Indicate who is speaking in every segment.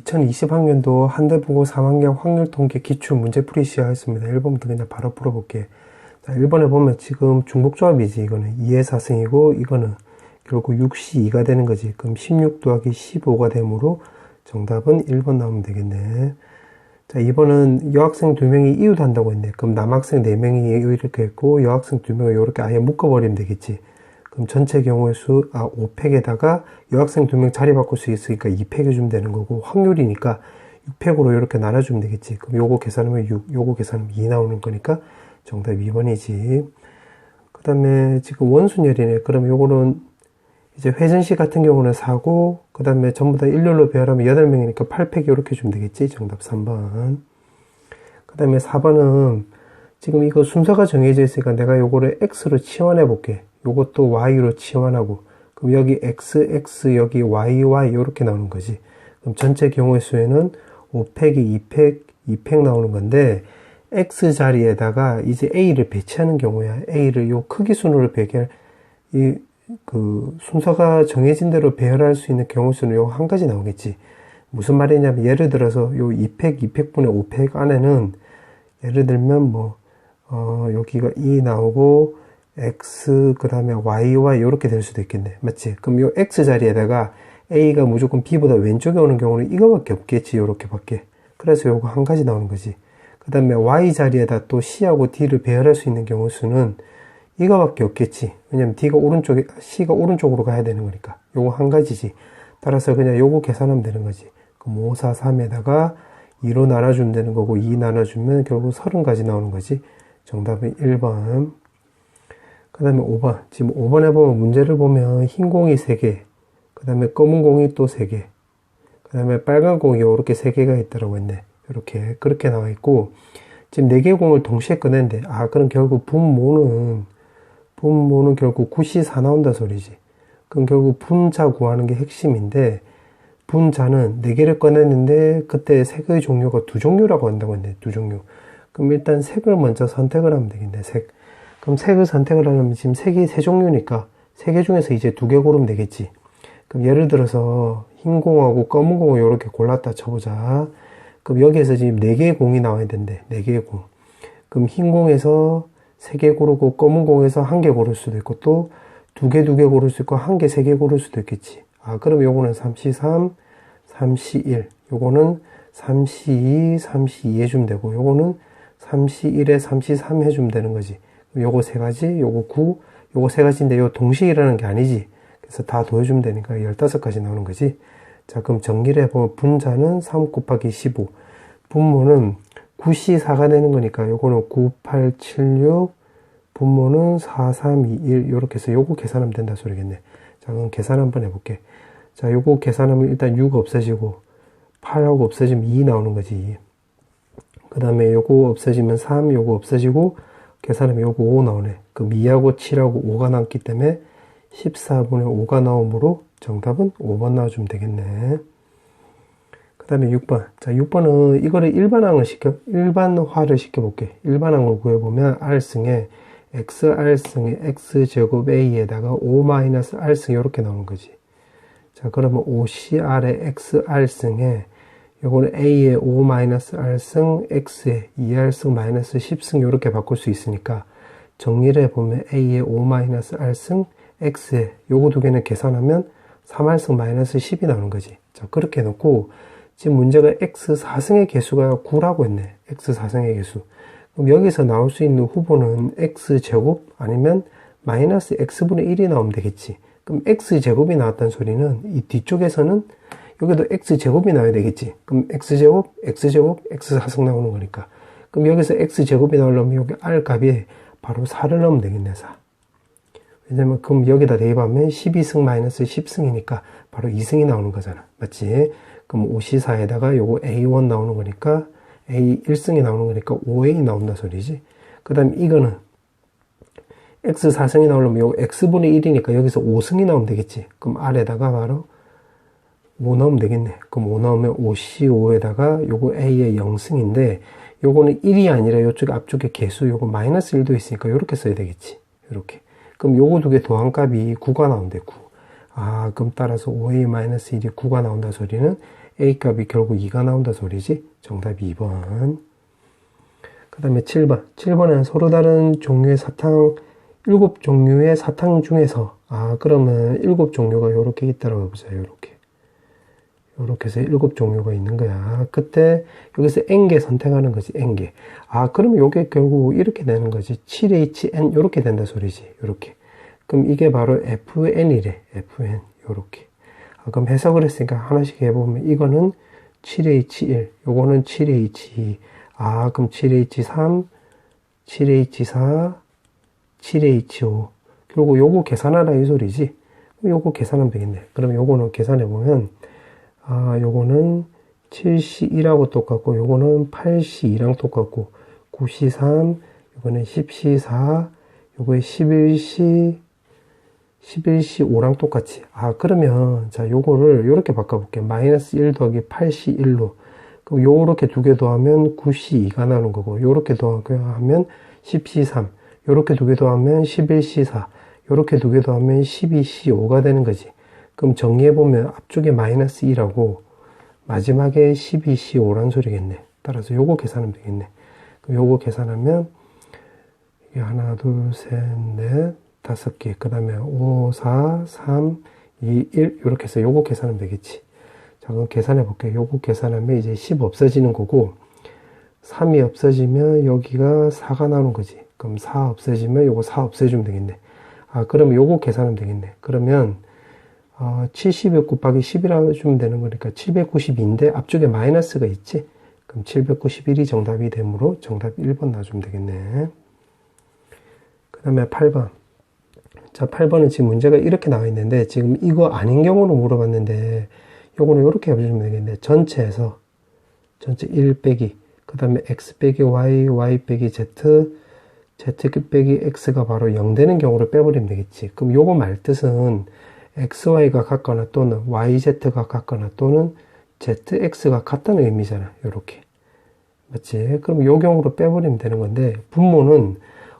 Speaker 1: 2020학년도 한대보고 3학년 확률통계 기출 문제풀이 시작했습니다. 1번부터 그냥 바로 풀어볼게. 자, 1번에 보면 지금 중복조합이지. 이거는 2의 4승이고 이거는 결국 6시 2가 되는 거지. 그럼 16 더하기 15가 되므로 정답은 1번 나오면 되겠네. 자, 2번은 여학생 2명이 이웃한다고 했네. 그럼 남학생 4명이 이렇게 했고 여학생 2명을 이렇게 아예 묶어버리면 되겠지. 그럼 전체 경우의 수, 5팩에다가 여학생 2명 자리 바꿀 수 있으니까 2팩 해주면 되는 거고, 확률이니까 6팩으로 이렇게 나눠주면 되겠지. 그럼 요거 계산하면 6, 요거 계산하면 2 나오는 거니까 정답 2번이지. 그 다음에 지금 원순열이네. 그럼 요거는 이제 회전식 같은 경우는 4고, 그 다음에 전부 다 일렬로 배열하면 8명이니까 8팩 이렇게 주면 되겠지. 정답 3번. 그 다음에 4번은 지금 이거 순서가 정해져 있으니까 내가 요거를 X로 치환해 볼게. 요것도 Y로 치환하고, 그럼 여기 X, X, 여기 Y, Y 이렇게 나오는 거지. 그럼 전체 경우의 수에는 5팩이 2팩, 2팩 나오는 건데 X 자리에다가 이제 A를 배치하는 경우야. A를 요 크기 순으로 순서가 정해진 대로 배열할 수 있는 경우 수는 요 한 가지 나오겠지. 무슨 말이냐면 예를 들어서 요 2팩, 2팩분의 5팩 안에는 예를 들면 여기가 2 나오고 X, 그 다음에 Y 이렇게 될 수도 있겠네. 맞지? 그럼 요 X 자리에다가 A가 무조건 B보다 왼쪽에 오는 경우는 이거밖에 없겠지. 요렇게 밖에. 그래서 요거 한 가지 나오는 거지. 그 다음에 Y 자리에다 또 C하고 D를 배열할 수 있는 경우 수는 이거밖에 없겠지. 왜냐면 C가 오른쪽으로 가야 되는 거니까. 요거 한 가지지. 따라서 그냥 요거 계산하면 되는 거지. 그럼 5, 4, 3에다가 2로 나눠주면 되는 거고, 2 나눠주면 결국 30가지 나오는 거지. 정답은 1번. 그 다음에 5번. 지금 5번에 보면 문제를 보면 흰 공이 3개, 그 다음에 검은 공이 또 3개, 그 다음에 빨간 공이 이렇게 3개가 있다라고 했네. 이렇게, 그렇게 나와 있고, 지금 4개 공을 동시에 꺼낸대. 그럼 결국 분모는 결국 9시 4 나온다 소리지. 그럼 결국 분자 구하는 게 핵심인데, 분자는 4개를 꺼냈는데, 그때 색의 종류가 2종류라고 한다고 했네. 2종류. 그럼 일단 색을 먼저 선택을 하면 되겠네. 색. 그럼 색을 선택을 하려면 지금 색이 3종류니까 3개 중에서 이제 2개 고르면 되겠지. 그럼 예를 들어서 흰 공하고 검은 공을 이렇게 골랐다 쳐보자. 그럼 여기에서 지금 4개의 공이 나와야 된대. 4개의 공. 그럼 흰 공에서 3개 고르고 검은 공에서 1개 고를 수도 있고 또 2개 고를 수 있고 1개, 3개 고를 수도 있겠지. 그럼 요거는 3C3, 3C1. 요거는 3C2, 3C2 해주면 되고 요거는 3C1에 3C3 해주면 되는 거지. 요거 3가지, 요거 9, 요거 3가지인데 요 동식이라는 게 아니지. 그래서 다 더해주면 되니까 15가지 나오는 거지. 자, 그럼 정리를 해보면 분자는 3 곱하기 15, 분모는 9C4가 되는 거니까 요거는 9, 8, 7, 6, 분모는 4, 3, 2, 1 요렇게 해서 요거 계산하면 된다 소리겠네. 자, 그럼 계산 한번 해볼게. 자, 요거 계산하면 일단 6 없어지고 8하고 없어지면 2 나오는 거지. 그 다음에 요거 없어지면 3, 요거 없어지고 계산하면 요거 5 나오네. 그럼 2하고 7하고 5가 남기 때문에 14분의 5가 나오므로 정답은 5번 나와주면 되겠네. 그 다음에 6번. 자, 6번은 이거를 일반화를 시켜볼게. 일반항을 구해보면 R승에 XR승에 X제곱 A에다가 5-R승 이렇게 나오는 거지. 자, 그러면 5CR의 XR승에 요거는 A의 5-R승, X의 2R승, 마이너스 10승 이렇게 바꿀 수 있으니까 정리를 해보면 A의 5-R승, X의 요거 두 개는 계산하면 3R승 마이너스 10이 나오는 거지. 자, 그렇게 해놓고 지금 문제가 X4승의 개수가 9라고 했네. X4승의 개수. 그럼 여기서 나올 수 있는 후보는 X제곱 아니면 마이너스 X분의 1이 나오면 되겠지. 그럼 X제곱이 나왔다는 소리는 이 뒤쪽에서는 여기도 X제곱이 나와야 되겠지. 그럼 X제곱, X제곱, X4승 나오는 거니까. 그럼 여기서 X제곱이 나오려면 여기 R 값에 바로 4를 넣으면 되겠네, 4. 왜냐면 그럼 여기다 대입하면 12승 마이너스 10승이니까 바로 2승이 나오는 거잖아. 맞지? 그럼 5C4에다가 요거 A1 나오는 거니까 A1승이 나오는 거니까 5A 나온다 소리지. 그 다음 이거는 X4승이 나오려면 요거 X분의 1이니까 여기서 5승이 나오면 되겠지. 그럼 R에다가 바로 5 넣으면 되겠네. 그럼 5 넣으면 5C5에다가 요거 A의 0승인데 요거는 1이 아니라 요쪽 앞쪽에 개수 요거 마이너스 1도 있으니까 요렇게 써야 되겠지. 요렇게. 그럼 요거 두 개 더한 값이 9가 나온대. 9. 그럼 따라서 5A-1이 9가 나온다 소리는 A 값이 결국 2가 나온다 소리지. 정답이 2번. 그 다음에 7번. 7번은 서로 다른 종류의 사탕, 7종류의 사탕 중에서, 그러면 7종류가 요렇게 있다라고 해보자. 요렇게 해서 7종류가 있는 거야. 그때 여기서 N개 선택하는 거지. N개. 그러면 요게 결국 이렇게 되는 거지. 7HN 요렇게 된다 소리지. 요렇게. 그럼 이게 바로 FN이래. FN. 요렇게. 그럼 해석을 했으니까 하나씩 해보면 이거는 7H1, 요거는 7H2. 그럼 7H3, 7H4, 7H5. 결국 요거 계산하라 이 소리지. 요거 계산하면 되겠네. 그럼 요거는 계산해보면, 요거는 7C1하고 똑같고, 요거는 8C2랑 똑같고, 9C3, 요거는 10C4, 요거에 11C5랑 똑같이. 그러면, 자, 요거를 요렇게 바꿔볼게. 마이너스 1 더하기 8C1로. 그럼 요렇게 두 개 더하면 9C2가 나오는 거고, 요렇게 더하면 10C3, 요렇게 두 개 더하면 11C4, 요렇게 두 개 더하면 12C5가 되는 거지. 그럼 정리해보면 앞쪽에 마이너스 2라고, 마지막에 12C5란 소리겠네. 따라서 요거 계산하면 되겠네. 그럼 요거 계산하면, 이게 하나, 둘, 셋, 넷, 5개. 그 다음에 5, 4, 3, 2, 1. 요렇게 해서 요거 계산하면 되겠지. 자, 그럼 계산해 볼게요. 요거 계산하면 이제 10 없어지는 거고, 3이 없어지면 여기가 4가 나오는 거지. 그럼 4 없어지면 요거 4 없애주면 되겠네. 그러면 요거 계산하면 되겠네. 그러면, 70 곱하기 10이라고 주면 되는 거니까 792인데 앞쪽에 마이너스가 있지? 그럼 791이 정답이 되므로 정답 1번 놔주면 되겠네. 그 다음에 8번. 자, 8번은 지금 문제가 이렇게 나와 있는데, 지금 이거 아닌 경우로 물어봤는데, 요거는 이렇게 해주시면 되겠네. 전체에서, 전체 1 빼기, 그 다음에 x 빼기 y, y 빼기 z, z 빼기 x가 바로 0 되는 경우를 빼버리면 되겠지. 그럼 요거 말 뜻은, xy가 같거나 또는 yz가 같거나 또는 zx가 같다는 의미잖아. 요렇게. 맞지? 그럼 요 경우로 빼버리면 되는 건데, 분모는,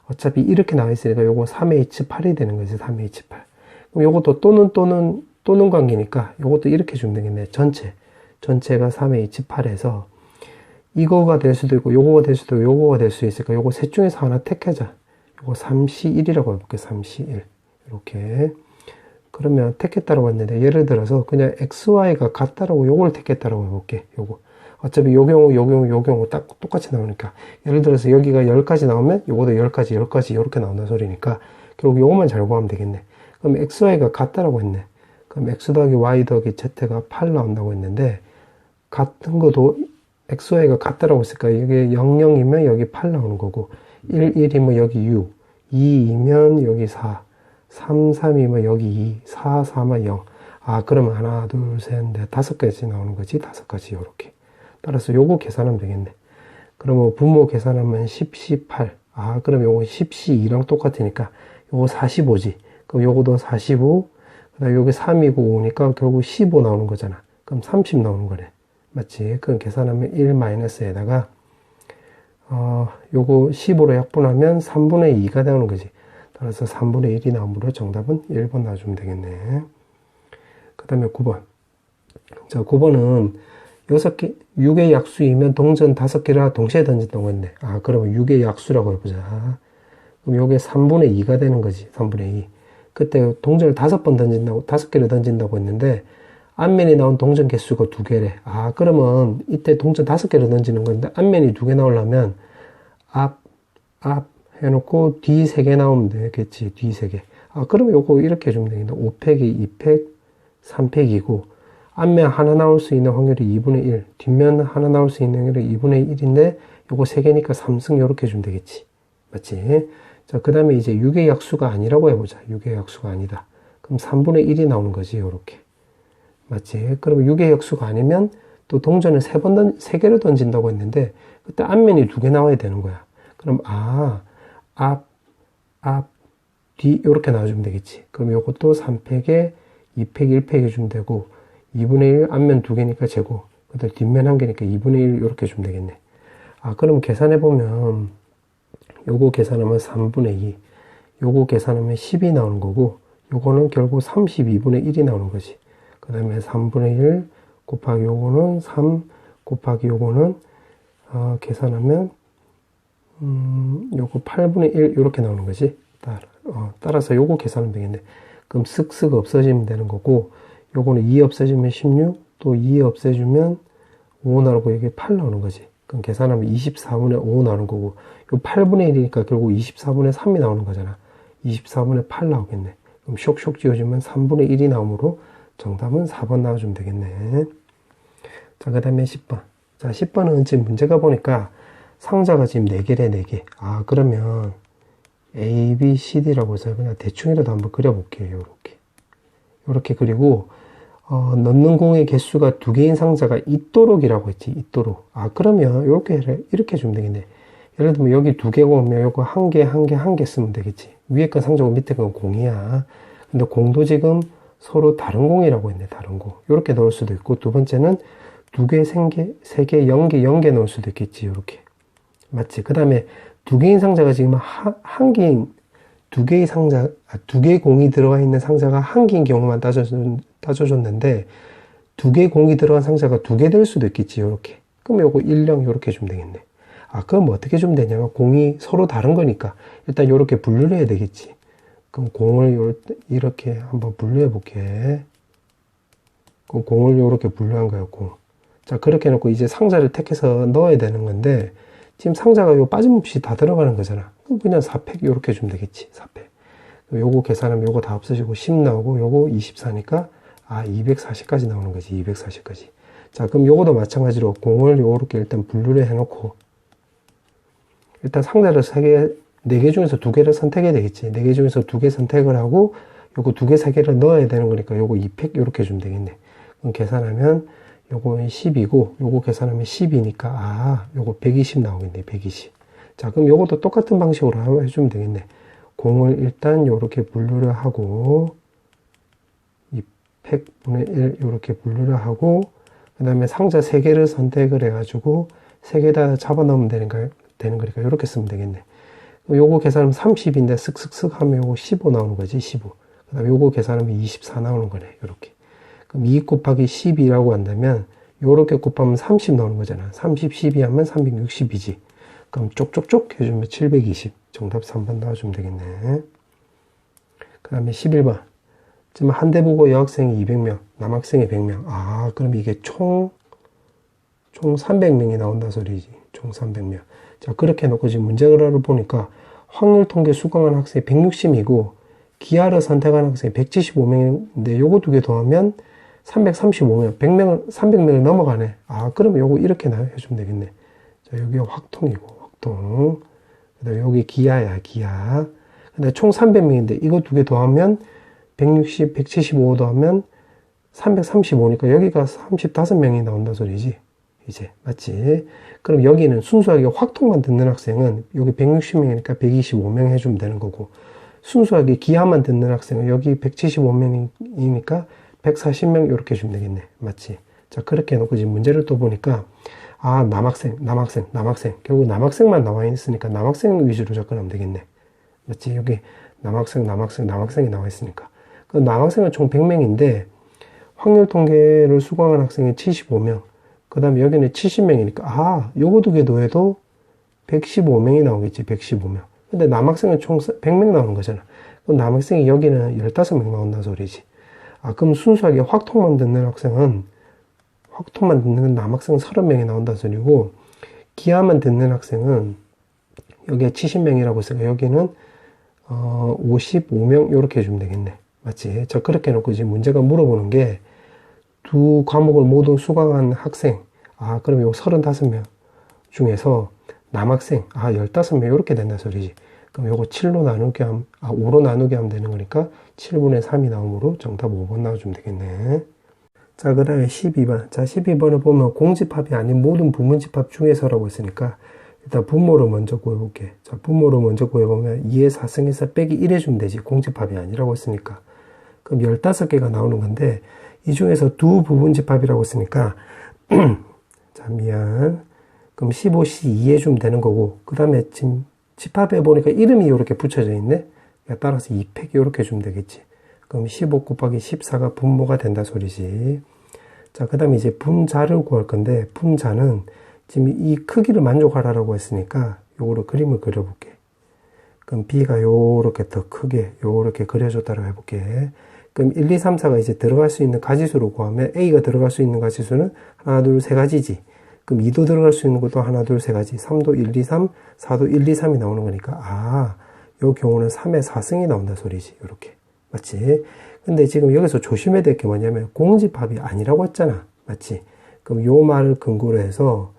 Speaker 1: 어차피 이렇게 나와 있으니까 요거 3H8이 되는 거지. 3H8. 그럼 요것도 또는 관계니까 요것도 이렇게 주면 되겠네. 전체가 3H8에서 이거가 될 수도 있고 요거가 될 수도 있고 요거가 될 수 있으니까 요거 셋 중에서 하나 택하자. 요거 3C1이라고 해볼게. 3C1. 이렇게. 그러면 택했다라고 했는데 예를 들어서 그냥 XY가 같다라고 요걸 택했다라고 해볼게. 요거. 어차피 요 경우 딱 똑같이 나오니까. 예를 들어서 여기가 10가지 나오면 요것도 10가지 이렇게 나온다 소리니까 결국 요것만 잘 구하면 되겠네. 그럼 XY가 같다라고 했네. 그럼 X 더하기 Y 더하기 Z가 8 나온다고 했는데 같은 것도 XY가 같다라고 했으니까 이게 00이면 여기 8 나오는 거고 11이면 여기 6, 2이면 여기 4, 3이면 여기 2, 4면 0. 그러면 하나, 둘, 셋, 넷, 5가지 나오는 거지. 5가지 요렇게. 따라서 요거 계산하면 되겠네. 그러면 분모 계산하면 10C8. 그럼 요거 10C2랑 똑같으니까 요거 45지. 그럼 요거도 45. 그 다음에 요게 3이고 5니까 결국 15 나오는 거잖아. 그럼 30 나오는 거네. 맞지? 그럼 계산하면 1-에다가, 요거 15로 약분하면 3분의 2가 나오는 거지. 따라서 3분의 1이 나오므로 정답은 1번 놔주면 되겠네. 그 다음에 9번. 자, 9번은 6의 약수이면 동전 5개를 동시에 던진다고 했네. 그러면 6의 약수라고 해보자. 그럼 요게 3분의 2가 되는 거지. 3분의 2. 그때 동전을 5개를 던진다고 했는데, 앞면이 나온 동전 개수가 2개래. 그러면 이때 동전 5개를 던지는 건데, 앞면이 2개 나오려면, 앞 해놓고 뒤 3개 나오면 되겠지. 뒤 3개. 그러면 요거 이렇게 해주면 되겠네. 5팩이 2팩, 3팩이고, 앞면 하나 나올 수 있는 확률이 2분의 1, 뒷면 하나 나올 수 있는 확률이 2분의 1인데, 요거 3개니까 3승 요렇게 해주면 되겠지. 맞지? 자, 그 다음에 이제 6의 약수가 아니라고 해보자. 6의 약수가 아니다. 그럼 3분의 1이 나오는 거지, 요렇게. 맞지? 그러면 6의 약수가 아니면 또 동전을 3개를 던진다고 했는데, 그때 앞면이 2개 나와야 되는 거야. 그럼, 앞, 뒤, 요렇게 나와주면 되겠지. 그럼 요것도 3팩에 2팩, 1팩 해주면 되고, 2분의 1, 앞면 2개니까 제곱. 그 다음에 뒷면 1개니까 2분의 1 요렇게 해주면 되겠네. 그럼 계산해보면, 요거 계산하면 3분의 2, 요거 계산하면 10이 나오는 거고, 요거는 결국 32분의 1이 나오는 거지. 그 다음에 3분의 1 곱하기 요거는 3 곱하기 요거는 계산하면 요거 8분의 1 요렇게 나오는 거지. 따라서 요거 계산하면 되겠네. 그럼 쓱쓱 없어지면 되는 거고, 요거는 2 없애주면 16, 또 2 없애주면 5 나오고 여기 8 나오는 거지. 그럼 계산하면 24분의 5 나오는 거고, 요 8분의 1이니까 결국 24분의 3이 나오는 거잖아. 24분의 8 나오겠네. 그럼 쇽쇽 지워주면 3분의 1이 나오므로 정답은 4번 나와주면 되겠네. 자, 그 다음에 10번. 자, 10번은 지금 문제가 보니까 상자가 지금 4개래, 4개. 그러면 A, B, C, D라고 해서 그냥 대충이라도 한번 그려볼게요. 요렇게 그리고, 넣는 공의 개수가 2개인 상자가 있도록이라고 했지, 있도록. 그러면 이렇게 해주면 되겠네. 예를 들면 여기 2개고 오면 요거 1개, 1개, 1개 쓰면 되겠지. 위에 건 상자고 밑에 건 공이야. 근데 공도 지금 서로 다른 공이라고 했네, 다른 공. 요렇게 넣을 수도 있고, 두 번째는 2개, 3개, 3개, 0개, 0개 넣을 수도 있겠지, 요렇게. 맞지? 그 다음에 2개인 상자가 지금 2개의 상자, 2개의 공이 들어가 있는 상자가 1개인 경우만 따져줬는데, 2개의 공이 들어간 상자가 2개 될 수도 있겠지, 요렇게. 그럼 요거 1, 0 요렇게 주면 되겠네. 그럼 어떻게 주면 되냐면, 공이 서로 다른 거니까, 일단 요렇게 분류를 해야 되겠지. 그럼 공을 이렇게 한번 분류해 볼게. 그럼 공을 요렇게 분류한 거예요, 공. 자, 그렇게 해놓고 이제 상자를 택해서 넣어야 되는 건데, 지금 상자가 요 빠짐없이 다 들어가는 거잖아. 그럼 그냥 4팩 요렇게 주면 되겠지, 4팩. 요거 계산하면 요거 다 없어지고 10 나오고, 요거 24니까, 240까지 나오는 거지, 240까지. 자, 그럼 요거도 마찬가지로 공을 요렇게 일단 분류를 해놓고, 일단 상자를 4개 중에서 2개를 선택해야 되겠지. 4개 중에서 2개 선택을 하고, 요거 2개, 3개를 넣어야 되는 거니까 요거 2팩 요렇게 주면 되겠네. 그럼 계산하면 요거는 10이고, 요거 계산하면 10이니까, 요거 120 나오겠네, 120. 자, 그럼 요것도 똑같은 방식으로 해주면 되겠네. 공을 일단 요렇게 분류를 하고, 2팩분의 1 요렇게 분류를 하고, 그 다음에 상자 3개를 선택을 해가지고, 3개 다 잡아 넣으면 되는 거니까 요렇게 쓰면 되겠네. 요거 계산하면 30인데 쓱쓱쓱 하면 요거 15 나오는 거지, 15. 그 다음에 요거 계산하면 24 나오는 거네, 요렇게. 그럼 2 곱하기 12라고 한다면, 요렇게 곱하면 30 나오는 거잖아. 30, 12 하면 360이지. 그럼 쪽쪽쪽 해주면 720. 정답 3번 나와주면 되겠네. 그 다음에 11번. 지금 한대보고 여학생이 200명, 남학생이 100명. 그럼 이게 총 300명이 나온다 소리지. 총 300명. 자, 그렇게 해놓고 지금 문제를 보니까 확률 통계 수강한 학생이 160이고, 기하를 선택한 학생이 175명인데, 요거 2개 더하면 335명, 300명을 넘어가네. 그러면 요거 이렇게 해주면 되겠네. 자, 여기가 확통이고, 확통. 그 다음에 여기 기하야, 기하. 근데 총 300명인데, 이거 2개 더하면 160, 175 더하면 335니까 여기가 35명이 나온다 소리지. 이제, 맞지? 그럼 여기는 순수하게 확통만 듣는 학생은 여기 160명이니까 125명 해주면 되는 거고, 순수하게 기하만 듣는 학생은 여기 175명이니까 140명 이렇게 해주면 되겠네. 맞지? 자, 그렇게 해놓고 지금 문제를 또 보니까, 남학생. 결국 남학생만 나와 있으니까 남학생 위주로 접근하면 되겠네. 맞지? 여기 남학생이 나와 있으니까. 그 남학생은 총 100명인데, 확률 통계를 수강한 학생이 75명. 그 다음에 여기는 70명이니까, 요거 2개 더해도 115명이 나오겠지, 115명. 근데 남학생은 총 100명 나오는 거잖아. 그럼 남학생이 여기는 15명 나온다는 소리지. 그럼 순수하게 확통만 듣는 남학생은 30명이 나온다는 소리고, 기하만 듣는 학생은 여기에 70명이라고 했으니까 여기는 55명 요렇게 해주면 되겠네. 맞지? 자, 그렇게 해놓고 지금 문제가 물어보는 게, 2 과목을 모두 수강한 학생, 그럼 요 35명 중에서 남학생, 15명 이렇게 된다 소리지. 그럼 요거 7로 나누게 하면, 5로 나누게 하면 되는 거니까 7분의 3이 나오므로 정답 5번 나와주면 되겠네. 자, 그 다음에 12번. 자, 12번을 보면 공집합이 아닌 모든 부문집합 중에서라고 했으니까 일단 분모를 먼저 구해볼게. 자, 분모를 먼저 구해보면 2의 4승에서 빼기 1 해주면 되지. 공집합이 아니라고 했으니까. 그럼 15개가 나오는 건데, 이 중에서 두 부분집합이라고 했으니까 자, 미안. 그럼 15C 2 해주면 되는 거고, 그 다음에 지금 집합해 보니까 이름이 이렇게 붙여져 있네. 따라서 2팩 이렇게 해주면 되겠지. 그럼 15 곱하기 14가 분모가 된다 소리지. 자, 그 다음에 이제 분자를 구할 건데, 분자는 지금 이 크기를 만족하라고 했으니까 요거로 그림을 그려볼게. 그럼 B가 요렇게 더 크게 요렇게 그려줬다고 해볼게. 그럼 1, 2, 3, 4가 이제 들어갈 수 있는 가지수로 구하면 A가 들어갈 수 있는 가지수는 하나, 둘, 세 가지지. 그럼 2도 들어갈 수 있는 것도 하나, 둘, 세 가지. 3도 1, 2, 3, 4도 1, 2, 3이 나오는 거니까, 아, 요 경우는 3의 4승이 나온다 소리지. 요렇게. 맞지? 근데 지금 여기서 조심해야 될 게 뭐냐면 공집합이 아니라고 했잖아. 맞지? 그럼 요 말을 근거로 해서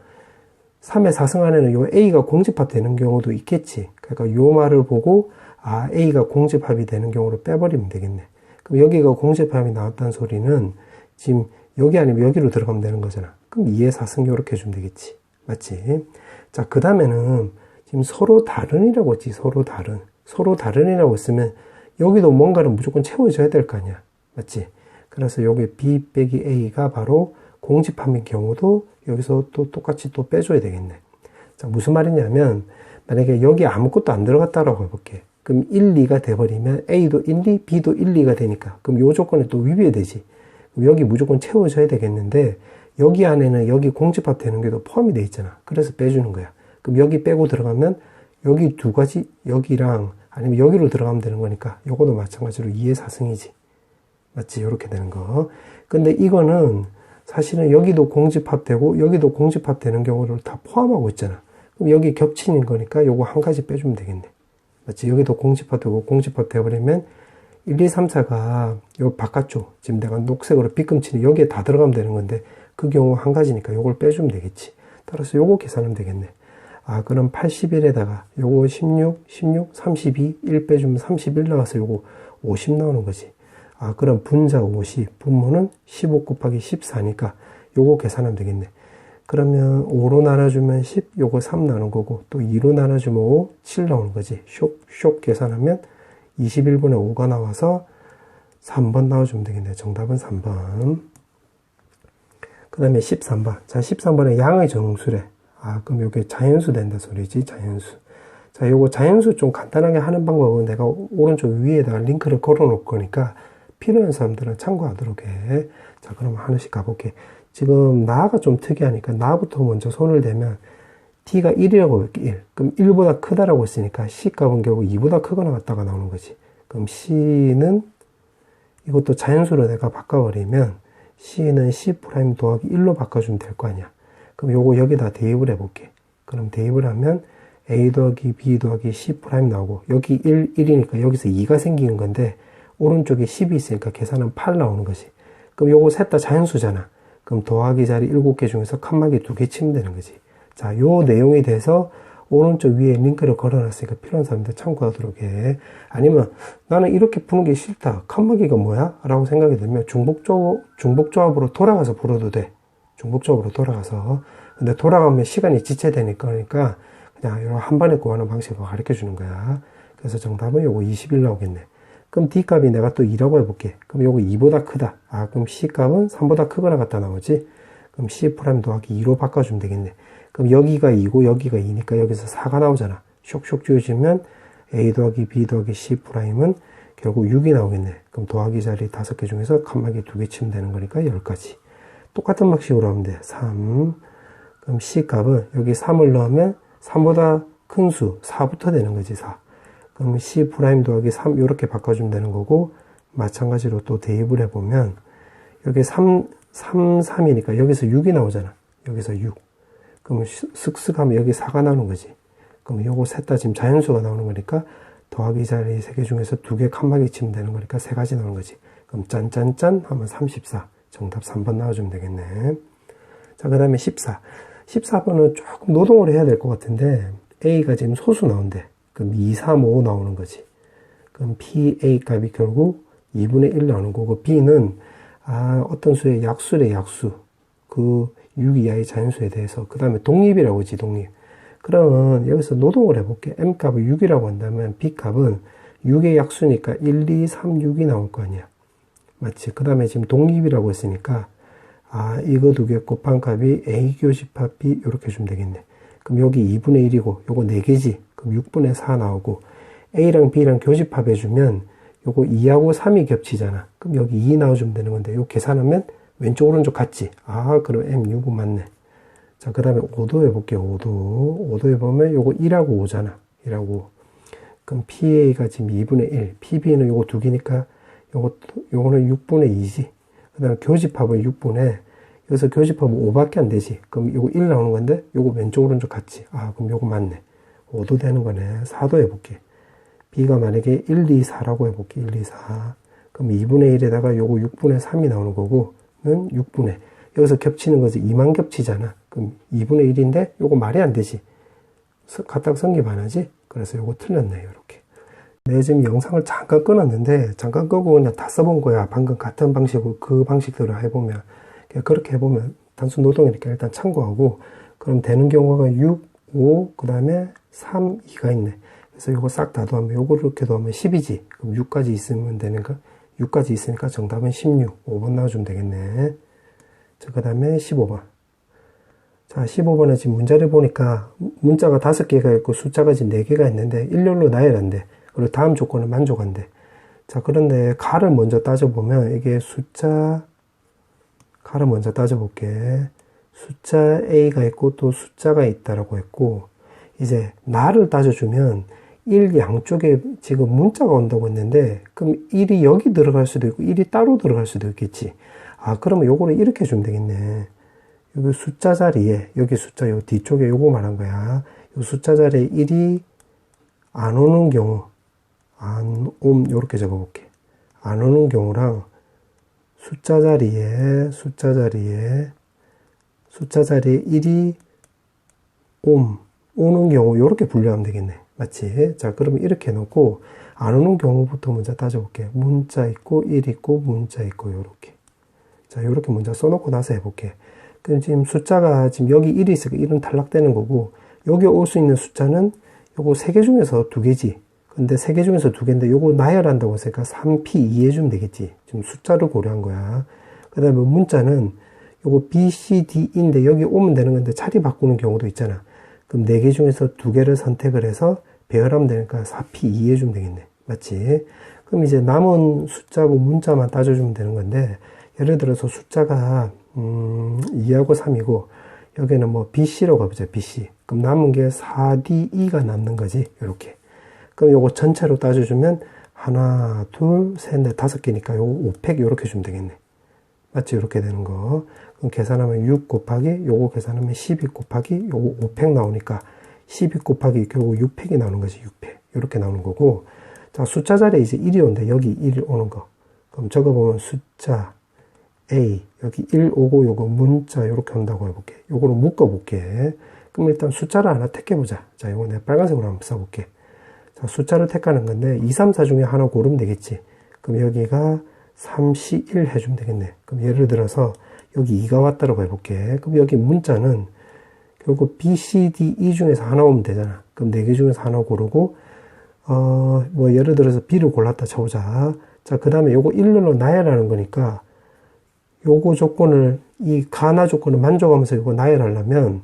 Speaker 1: 3의 4승 안에는 요 A가 공집합 되는 경우도 있겠지. 그러니까 요 말을 보고 아, A가 공집합이 되는 경우로 빼버리면 되겠네. 그럼 여기가 공집합이 나왔다는 소리는 지금 여기 아니면 여기로 들어가면 되는 거잖아. 그럼 2의 4승 요렇게 해주면 되겠지. 맞지? 자, 그 다음에는 지금 서로 다른이라고 했지. 서로 다른. 서로 다른이라고 했으면 여기도 뭔가를 무조건 채워줘야 될 거 아니야. 맞지? 그래서 여기 B 빼기 A가 바로 공집합인 경우도 여기서 또 똑같이 또 빼줘야 되겠네. 자, 무슨 말이냐면 만약에 여기 아무것도 안 들어갔다라고 해볼게. 그럼 1, 2가 돼버리면 A도 1, 2, B도 1, 2가 되니까 그럼 요 조건에 또 위배야 되지. 그럼 여기 무조건 채워줘야 되겠는데 여기 안에는 여기 공집합 되는 게도 포함이 돼 있잖아. 그래서 빼주는 거야. 그럼 여기 빼고 들어가면 여기 두 가지, 여기랑 아니면 여기로 들어가면 되는 거니까 요거도 마찬가지로 2의 4승이지. 맞지? 요렇게 되는 거. 근데 이거는 사실은 여기도 공집합 되고 여기도 공집합 되는 경우를 다 포함하고 있잖아. 그럼 여기 겹치는 거니까 요거 한 가지 빼주면 되겠네. 맞지? 여기도 공집합 되고 공집합 되어버리면 1, 2, 3, 4가 요 바깥쪽, 지금 내가 녹색으로 빗금치는 여기에 다 들어가면 되는 건데 그 경우 한 가지니까 요걸 빼주면 되겠지. 따라서 요거 계산하면 되겠네. 아, 그럼 81에다가 요거 16, 16, 32, 1 빼주면 31 나와서 요거 50 나오는 거지. 아, 그럼 분자 50, 분모는 15 곱하기 14니까 요거 계산하면 되겠네. 그러면 5로 나눠주면 10, 요거 3 나오는 거고, 또 2로 나눠주면 5, 7 나오는 거지. 쇽 계산하면 21분의 5가 나와서 3번 나와주면 되겠네. 정답은 3번. 그 다음에 13번. 자, 13번에 양의 정수래. 아, 그럼 요게 자연수 된다 소리지, 자연수. 자, 요거 자연수 좀 간단하게 하는 방법은 내가 오른쪽 위에다가 링크를 걸어 놓을 거니까 필요한 사람들은 참고하도록 해. 자, 그럼 하나씩 가볼게. 지금 나가 좀 특이하니까 나부터 먼저 손을 대면 t가 1이라고 할게, 1. 그럼 1보다 크다라고 했으니까 c 값은 결국 2보다 크거나 같다가 나오는 거지. 그럼 c는 이것도 자연수로 내가 바꿔버리면 c는 c' 더하기 1로 바꿔주면 될 거 아니야. 그럼 요거 여기다 대입을 해볼게. 그럼 대입을 하면 a 더하기 b 더하기 c' 나오고 여기 1, 1이니까 여기서 2가 생기는 건데 오른쪽에 10이 있으니까 계산은 8 나오는 거지. 그럼 요거 셋 다 자연수잖아. 그럼 더하기 자리 7개 중에서 칸막이 2개 치면 되는 거지. 자, 요 내용에 대해서 오른쪽 위에 링크를 걸어놨으니까 필요한 사람들 참고하도록 해. 아니면 나는 이렇게 푸는 게 싫다. 칸막이가 뭐야? 라고 생각이 들면 중복조합으로 돌아가서 풀어도 돼. 중복조합으로 돌아가서. 근데 돌아가면 시간이 지체되니까 그러니까 그냥 한 번에 구하는 방식으로 가르쳐 주는 거야. 그래서 정답은 요거 21 나오겠네. 그럼 D 값이 내가 또 2라고 해볼게. 그럼 요거 2보다 크다. 아, 그럼 C 값은 3보다 크거나 같다 나오지? 그럼 C' 더하기 2로 바꿔주면 되겠네. 그럼 여기가 2고 여기가 2니까 여기서 4가 나오잖아. 쇽쇽 지워지면 A 더하기 B 더하기 C'은 결국 6이 나오겠네. 그럼 더하기 자리 5개 중에서 칸막이 2개 치면 되는 거니까 10가지. 똑같은 방식으로 하면 돼. 3. 그럼 C 값은 여기 3을 넣으면 3보다 큰 수 4부터 되는 거지. 4. 그럼 C' 더하기 3 이렇게 바꿔주면 되는 거고 마찬가지로 또 대입을 해보면 여기 3이니까 여기서 6이 나오잖아. 여기서 6. 그럼 슥슥 하면 여기 4가 나오는 거지. 그럼 요거 셋 다 지금 자연수가 나오는 거니까 더하기 자리 3개 중에서 2개 칸막이 치면 되는 거니까 3가지 나오는 거지. 그럼 짠짠짠 하면 34. 정답 3번 나와주면 되겠네. 자, 그 다음에 14. 14번은 조금 노동을 해야 될 것 같은데 A가 지금 소수 나온대. 그럼 2, 3, 5 나오는 거지. 그럼 PA 값이 결국 2분의 1 나오는 거고 B는 어떤 수의 약수래, 약수. 그 6 이하의 자연수에 대해서. 그 다음에 독립이라고 하지, 독립. 그러면 여기서 노동을 해볼게. M 값을 6이라고 한다면 B 값은 6의 약수니까 1, 2, 3, 6이 나올 거 아니야. 맞지? 그 다음에 지금 독립이라고 했으니까 이거 2개 곱한 값이 A 교집합 B 이렇게 주면 되겠네. 그럼 여기 2분의 1이고 요거 4개지. 그럼 6분의 4 나오고 A랑 B랑 교집합 해주면 요거 2하고 3이 겹치잖아. 그럼 여기 2 나와주면 되는 건데 요 계산하면 왼쪽 오른쪽 같지? 아, 그럼 M6은 맞네. 자, 그 다음에 5도 해볼게요. 5도. 5도 해보면 요거 1하고 5잖아. 1하고. 그럼 PA가 지금 2분의 1. PB는 요거 두 개니까 요거는 6분의 2지. 그 다음에 교집합은 6분의, 여기서 교집합은 5밖에 안 되지. 그럼 요거 1 나오는 건데, 요거 왼쪽 오른쪽 같지. 아, 그럼 요거 맞네. 5도 되는 거네. 4도 해볼게. B가 만약에 1, 2, 4라고 해볼게. 1, 2, 4. 그럼 2분의 1에다가 요거 6분의 3이 나오는 거고, 는 6분의. 여기서 겹치는 거지. 2만 겹치잖아. 그럼 2분의 1인데, 요거 말이 안 되지. 갖다가 성립 안 하지? 그래서 요거 틀렸네. 요렇게. 내가 지금 영상을 잠깐 끊었는데, 잠깐 끄고 그냥 다 써본 거야. 방금 같은 방식으로, 그 방식대로 해보면. 그렇게 해보면, 단순 노동이니까 일단 참고하고, 그럼 되는 경우가 6, 5, 그 다음에 3, 2가 있네. 그래서 요거 싹 다 더하면, 요거를 이렇게 더하면 10이지. 그럼 6까지 있으면 되니까, 6까지 있으니까 정답은 16. 5번 넣어주면 되겠네. 자, 그 다음에 15번. 자, 15번에 지금 문자를 보니까 문자가 5개가 있고 숫자가 지금 4개가 있는데 일렬로 나열한대. 그리고 다음 조건은 만족한대. 자, 그런데 가를 먼저 따져보면 이게 가를 먼저 따져볼게. 숫자 A가 있고 또 숫자가 있다라고 했고, 이제 나를 따져주면 1 양쪽에 지금 문자가 온다고 했는데, 그럼 1이 여기 들어갈 수도 있고 1이 따로 들어갈 수도 있겠지. 아, 그러면 요거를 이렇게 해주면 되겠네. 여기 숫자 자리에, 여기 숫자 요 뒤쪽에 요거 말한 거야. 요 숫자 자리에 1이 안 오는 경우, 요렇게 적어볼게. 안 오는 경우랑 숫자 자리에 1이 오는 경우, 요렇게 분류하면 되겠네. 맞지? 자, 그러면 이렇게 놓고, 안 오는 경우부터 먼저 따져볼게. 문자 있고, 1 있고, 문자 있고, 요렇게. 자, 요렇게 먼저 써놓고 나서 해볼게. 그럼 지금 숫자가 지금 여기 1이 있으니까 1은 탈락되는 거고, 여기 올 수 있는 숫자는 요거 3개 중에서 2개지. 근데 3개 중에서 2개인데 요거 나열한다고 했으니까 3P 2 해주면 되겠지. 지금 숫자를 고려한 거야. 그 다음에 문자는 요거 B, C, D인데 여기 오면 되는 건데 자리 바꾸는 경우도 있잖아. 그럼 4개 중에서 2개를 선택을 해서 배열하면 되니까 4P 2 해주면 되겠네. 맞지? 그럼 이제 남은 숫자고 문자만 따져주면 되는 건데, 예를 들어서 숫자가 2하고 3이고 여기는 뭐 BC라고 해보자. BC. 그럼 남은 게 4DE가 남는 거지. 이렇게. 그럼 요거 전체로 따져주면 하나, 둘, 셋, 넷, 5개니까 요거 5팩 이렇게 주면 되겠네. 맞지? 이렇게 되는 거. 그럼 계산하면 6 곱하기 요거 계산하면 12 곱하기 요거 5팩 나오니까 12 곱하기 결국 6팩이 나오는 거지. 6팩. 이렇게 나오는 거고. 자, 숫자 자리에 이제 1이 온대. 여기 1 오는 거. 그럼 적어보면 숫자 A, 여기 1 오고 요거 문자 요렇게 온다고 해볼게. 요거를 묶어볼게. 그럼 일단 숫자를 하나 택해보자. 자, 요거 내가 빨간색으로 한번 써볼게. 자, 숫자를 택하는 건데 2, 3, 4 중에 하나 고르면 되겠지. 그럼 여기가 3, 1 해주면 되겠네. 그럼 예를 들어서 여기 2가 왔다라고 해볼게. 그럼 여기 문자는 결국 B, C, D, E 중에서 하나 오면 되잖아. 그럼 4개 중에서 하나 고르고 뭐 예를 들어서 B를 골랐다 쳐보자. 자, 그 다음에 요거 1로 나열하는 거니까 요거 조건을, 이 가나 조건을 만족하면서 요거 나열하려면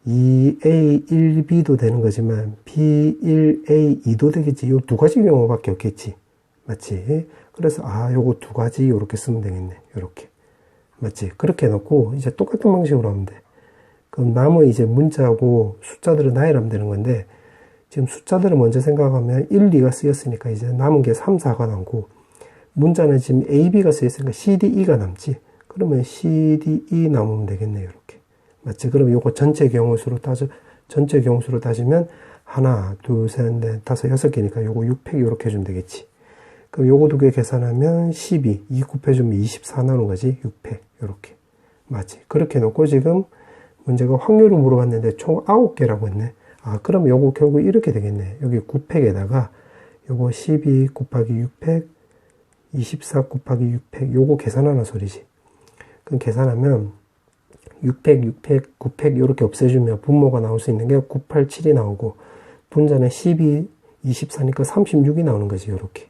Speaker 1: 2A1B도 되는 거지만 B1A2도 되겠지. 요 2가지 경우밖에 없겠지. 맞지? 그래서 요거 2가지 요렇게 쓰면 되겠네. 요렇게. 맞지? 그렇게 해놓고 이제 똑같은 방식으로 하면 돼. 그럼 남은 이제 문자하고 숫자들을 나열하면 되는 건데, 지금 숫자들을 먼저 생각하면 1, 2가 쓰였으니까 이제 남은 게 3, 4가 남고, 문자는 지금 A, B가 쓰였으니까 C, D, E가 남지. 그러면 C, D, E 남으면 되겠네요. 이렇게. 맞지? 그럼 요거 전체 경우수로 따지면 하나, 둘, 셋, 넷, 다섯, 6개니까 요거 6팩 이렇게 해주면 되겠지. 그럼 요거 2개 계산하면 12, 2 곱해주면 24 나오는 거지. 6팩. 이렇게. 맞지? 그렇게 놓고 지금 문제가 확률을 물어봤는데 총 9개라고 했네. 그럼 요거 결국 이렇게 되겠네. 여기 9팩에다가 요거 12 곱하기 6팩, 24 곱하기 6팩, 요거 계산하는 소리지. 그럼 계산하면 6팩, 6팩, 9팩 이렇게 없애주면 분모가 나올 수 있는 게 9, 8, 7이 나오고, 분자는 12, 24니까 36이 나오는 거지. 요렇게.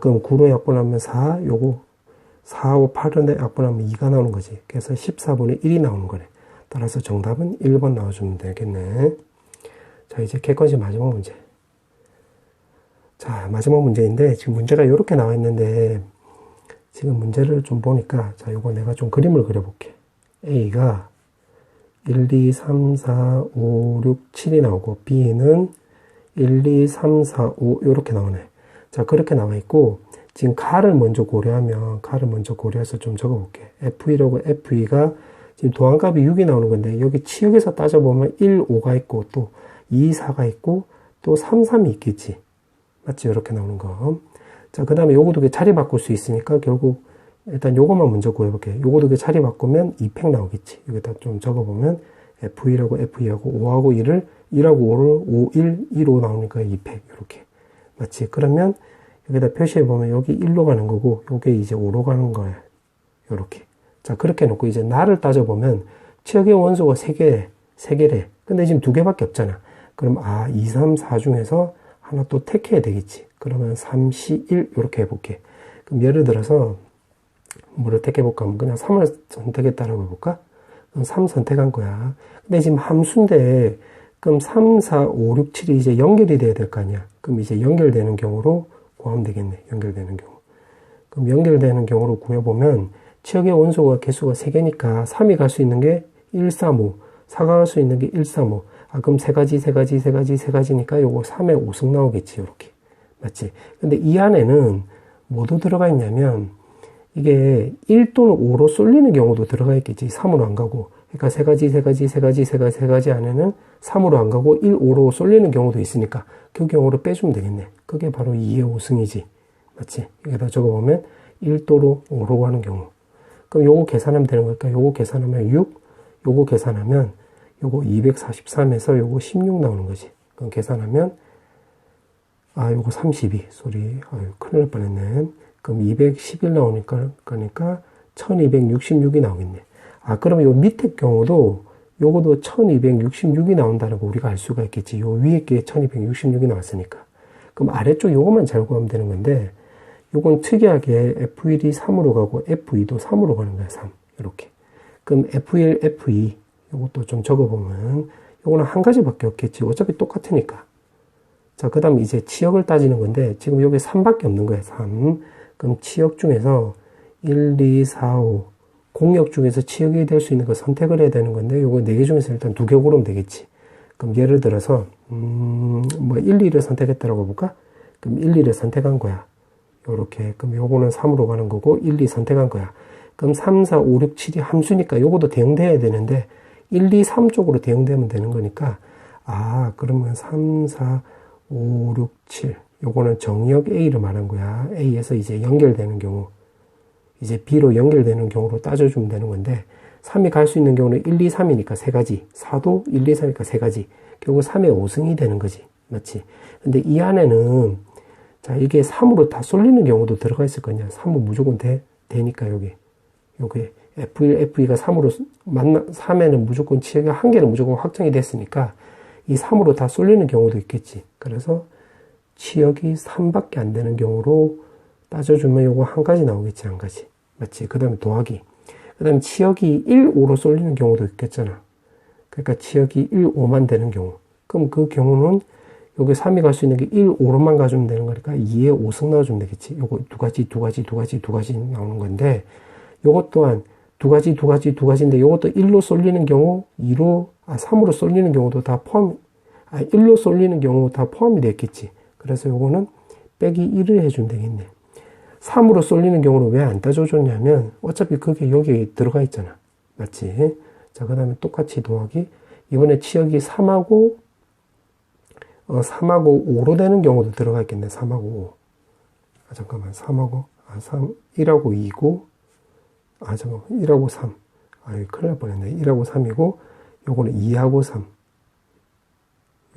Speaker 1: 그럼 9로 약분하면 4, 요거 4하고 8을 약분하면 2가 나오는 거지. 그래서 14분의 1이 나오는 거네. 따라서 정답은 1번 나와주면 되겠네. 자, 이제 객관식 마지막 문제. 자, 마지막 문제인데, 지금 문제가 이렇게 나와 있는데, 지금 문제를 좀 보니까, 자, 요거 내가 좀 그림을 그려볼게. A가 1, 2, 3, 4, 5, 6, 7이 나오고, B는 1, 2, 3, 4, 5, 요렇게 나오네. 자, 그렇게 나와 있고, 지금 가를 먼저 고려해서 좀 적어볼게. F1하고 F2가 지금 도안값이 6이 나오는 건데, 여기 치역에서 따져보면 1, 5가 있고, 또 2, 4가 있고, 또 3, 3이 있겠지. 맞지? 이렇게 나오는 거. 자, 그 다음에 요거 두 개 자리 바꿀 수 있으니까, 결국, 일단 요것만 먼저 구해볼게. 요거 두 개 자리 바꾸면 2팩 나오겠지. 여기다 좀 적어보면, F1하고 F2하고 5하고 1을, 1하고 5를 5, 1, 1, 5 나오니까 2팩. 이렇게. 맞지? 그러면, 여기다 표시해보면 여기 1로 가는 거고, 요게 이제 5로 가는 거야. 요렇게. 자, 그렇게 해놓고 이제 나를 따져보면, 치역의 원소가 3개래. 근데 지금 2개밖에 없잖아. 그럼, 2, 3, 4 중에서 하나 또 택해야 되겠지. 그러면 3, 4, 1, 요렇게 해볼게. 그럼 예를 들어서, 뭐를 택해볼까 하면 그냥 3을 선택했다라고 해볼까? 그럼 3 선택한 거야. 근데 지금 함수인데, 그럼 3, 4, 5, 6, 7이 이제 연결이 돼야 될 거 아니야. 그럼 이제 연결되는 경우로 구하면 되겠네. 연결되는 경우. 그럼 연결되는 경우로 구해보면, 치역의 원소가 개수가 3개니까 3이 갈 수 있는 게 1, 3, 5, 4가 갈 수 있는 게 1, 3, 5. 그럼 3가지니까 요거 3의 5승 나오겠지, 요렇게. 맞지? 근데 이 안에는 뭐도 들어가 있냐면, 이게 1 또는 5로 쏠리는 경우도 들어가 있겠지. 3으로 안 가고. 그러니까 3가지 안에는 3으로 안 가고 1, 5로 쏠리는 경우도 있으니까 그 경우로 빼주면 되겠네. 그게 바로 2의 5승이지. 맞지? 여기다 적어보면 1도로 5로 가는 경우. 그럼 요거 계산하면 되는 거니까 요거 계산하면 6, 요거 계산하면 요거 243에서 요거 16 나오는 거지. 그럼 계산하면 요거 32. 큰일 날 뻔했네. 그럼 211 나오니까, 그러니까 1266이 나오겠네. 그러면 요 밑에 경우도 요거도 1266이 나온다는 거 우리가 알 수가 있겠지. 요 위에 게 1266이 나왔으니까. 그럼 아래쪽 요거만 잘 구하면 되는 건데, 요건 특이하게 F1이 3으로 가고 F2도 3으로 가는 거야, 3. 이렇게. 그럼 F1, F2, 요것도 좀 적어보면, 요거는 한 가지밖에 없겠지. 어차피 똑같으니까. 자, 그 다음 이제 치역을 따지는 건데, 지금 여기 3밖에 없는 거야, 3. 그럼 치역 중에서 1, 2, 4, 5. 공역 중에서 치역이 될 수 있는 거 선택을 해야 되는 건데, 요거 4개 중에서 일단 2개 고르면 되겠지. 그럼 예를 들어서, 1, 2를 선택했다라고 해볼까? 그럼 1, 2를 선택한 거야. 요렇게. 그럼 요거는 3으로 가는 거고, 1, 2 선택한 거야. 그럼 3, 4, 5, 6, 7이 함수니까 요것도 대응돼야 되는데, 1, 2, 3 쪽으로 대응되면 되는 거니까, 그러면 3, 4, 5, 6, 7. 요거는 정역 A를 말한 거야. A에서 이제 연결되는 경우, 이제 B로 연결되는 경우로 따져주면 되는 건데, 3이 갈 수 있는 경우는 1, 2, 3이니까 3가지. 4도 1, 2, 3이니까 3가지. 결국 3의 5승이 되는 거지. 맞지? 근데 이 안에는, 자, 이게 3으로 다 쏠리는 경우도 들어가 있을 거냐. 3은 무조건 되니까, 요게 F1, F2가 3에는 무조건 치역이 한 개는 무조건 확정이 됐으니까, 이 3으로 다 쏠리는 경우도 있겠지. 그래서 치역이 3밖에 안 되는 경우로 따져주면 요거 한 가지 나오겠지, 한 가지. 맞지? 그 다음에 더하기. 그 다음에 치역이 1, 5로 쏠리는 경우도 있겠잖아. 그러니까 치역이 1, 5만 되는 경우. 그럼 그 경우는 여기 3이 갈 수 있는 게 1, 5로만 가주면 되는 거니까 2에 5승 넣어주면 되겠지. 요거 두 가지 나오는 건데, 요것 또한 두 가지인데 요것도 1로 쏠리는 경우, 3으로 쏠리는 경우도 다 1로 쏠리는 경우 다 포함이 됐겠지. 그래서 요거는 빼기 1을 해주면 되겠네. 3으로 쏠리는 경우는 왜 안 따져줬냐면, 어차피 그게 여기에 들어가 있잖아. 맞지? 자, 그 다음에 똑같이 더하기. 이번에 치역이 3하고 5로 되는 경우도 들어가 있겠네. 3하고 5. 1하고 2고, 1하고 3. 큰일 날 뻔했네. 1하고 3이고, 요거는 2하고 3.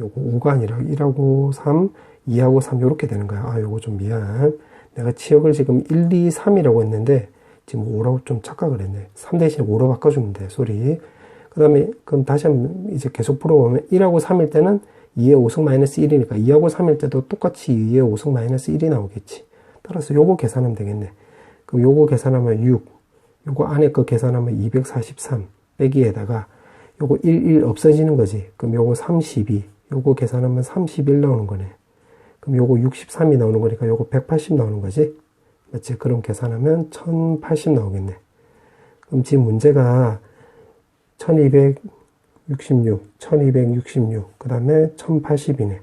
Speaker 1: 요거 5가 아니라 1하고 3, 2하고 3, 요렇게 되는 거야. 요거 좀 미안. 내가 치역을 지금 1, 2, 3이라고 했는데, 지금 5라고 좀 착각을 했네. 3 대신 5로 바꿔주면 돼, 소리. 그 다음에, 그럼 다시 한번 이제 계속 풀어보면, 1하고 3일 때는 2의 5승 마이너스 1이니까, 2하고 3일 때도 똑같이 2의 5승 마이너스 1이 나오겠지. 따라서 요거 계산하면 되겠네. 그럼 요거 계산하면 6, 요거 안에 거 계산하면 243, 빼기에다가, 요거 1 없어지는 거지. 그럼 요거 32, 요거 계산하면 31 나오는 거네. 그럼 요거 63이 나오는 거니까 요거 180 나오는 거지. 맞지? 그럼 계산하면 1080 나오겠네. 그럼 지금 문제가 1266, 1266, 그 다음에 1080이네.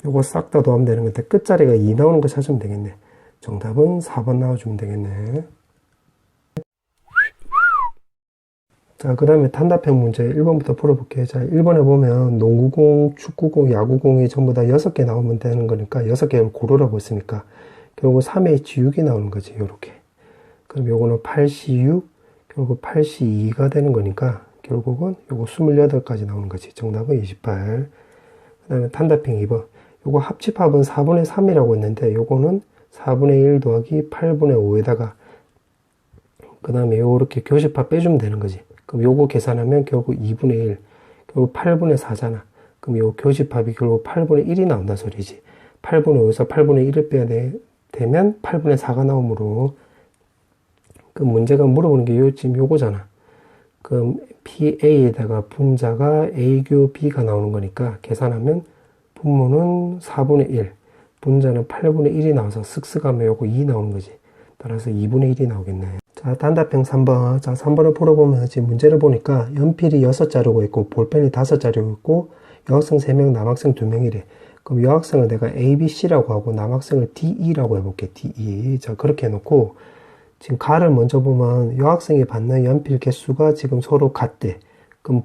Speaker 1: 요거 싹 다 더하면 되는 건데 끝자리가 2 나오는 거 찾으면 되겠네. 정답은 4번 나와주면 되겠네. 자, 그 다음에 단답형 문제 1번부터 풀어볼게요. 자, 1번에 보면 농구공, 축구공, 야구공이 전부 다 6개 나오면 되는 거니까 6개를 고르라고 했으니까 결국 3H6이 나오는 거지, 요렇게. 그럼 요거는 8C6, 결국 8C2가 되는 거니까 결국은 요거 28까지 나오는 거지. 정답은 28. 그 다음에 단답형 2번. 요거 합집합은 4분의 3이라고 했는데 요거는 4분의 1 더하기 8분의 5에다가 그 다음에 요렇게 교집합 빼주면 되는 거지. 그럼 요거 계산하면 결국 2분의 1, 결국 8분의 4잖아. 그럼 요 교집합이 결국 8분의 1이 나온다 소리지. 8분의 5에서 8분의 1을 빼야 되면 8분의 4가 나오므로 그 문제가 물어보는 게 지금 요거잖아. 그럼 PA에다가 분자가 A교 B가 나오는 거니까 계산하면 분모는 4분의 1, 분자는 8분의 1이 나와서 쓱쓱 하면 요거 2 나오는 거지. 따라서 2분의 1이 나오겠네. 자, 단답형 3번. 자, 3번을 풀어보면 지금 문제를 보니까 연필이 6자루가 있고 볼펜이 5자루가 있고 여학생 3명, 남학생 2명이래. 그럼 여학생을 내가 A, B, C라고 하고 남학생을 DE라고 해볼게. DE. 자, 그렇게 해놓고 지금 가를 먼저 보면 여학생이 받는 연필 개수가 지금 서로 같대. 그럼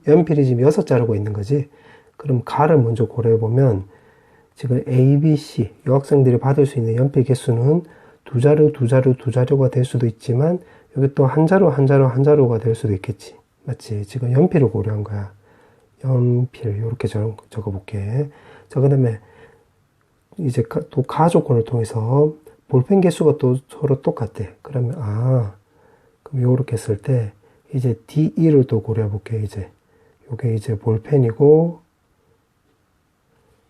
Speaker 1: 연필이 지금 6자루가 있는 거지. 그럼 가를 먼저 고려해보면 지금 A, B, C 여학생들이 받을 수 있는 연필 개수는 2자루가 될 수도 있지만 여기 또 한 자루가 될 수도 있겠지. 맞지? 지금 연필을 고려한 거야. 연필 이렇게 적어볼게. 자, 그 다음에 이제 또 가조건을 통해서 볼펜 개수가 또 서로 똑같대. 그러면 그럼 요렇게 했을 때 이제 DE를 또 고려해 볼게. 이제 요게 이제 볼펜이고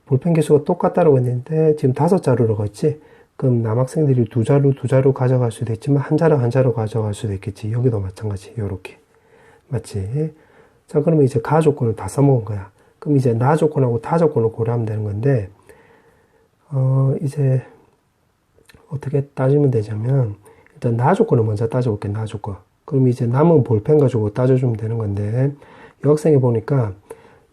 Speaker 1: 볼펜 개수가 똑같다고 했는데 지금 5자루라고 했지. 그럼 남학생들이 2자루 가져갈 수도 있지만 한 자루 가져갈 수도 있겠지. 여기도 마찬가지. 요렇게. 맞지? 자, 그러면 이제 가 조건을 다 써먹은 거야. 그럼 이제 나 조건하고 타 조건을 고려하면 되는 건데 이제 어떻게 따지면 되냐면 일단 나 조건을 먼저 따져볼게. 나 조건. 그럼 이제 남은 볼펜 가지고 따져주면 되는 건데 여학생이 보니까